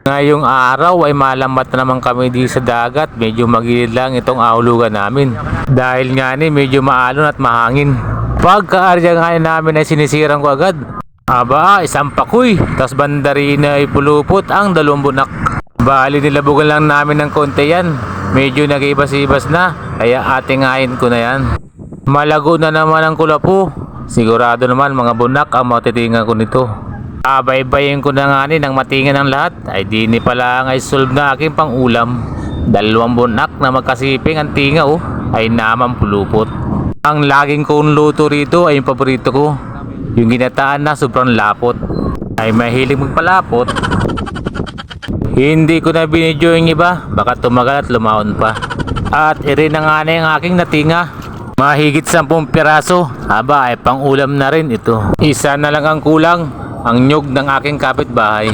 Ngayong araw ay malambat na naman kami di sa dagat. Medyo magilid lang itong ahulugan namin. Dahil nga ni medyo maalon at mahangin. Pagkaarya nga namin ay sinisiran ko agad. Aba, isang pakoy. Tas bandarina ay pulupot ang 2 bunak. Bali nilabugan lang namin ng konti yan. Medyo nag-ibas-ibas na. Kaya atingayin ko na yan. Malago na naman ang kulapo. Sigurado naman mga bunak ang matitingan ko nito. Baybayin ko na nga ng matingan ng lahat. Ay di ni pala nga isolve na aking pangulam. 2 bunak na magkasiping ang tinga ay naman pulupot. Ang laging kong luto rito ay yung paborito ko. Yung ginataan na sobrang lapot. Ay mahilig magpalapot. Hindi ko na binidyo yung iba. Baka tumagal at lumaon pa. At irin na nga na yung aking natinga. Mahigit 10 piraso. Aba ay pang ulam na rin ito. Isa na lang ang kulang. Ang nyug ng aking kapitbahay.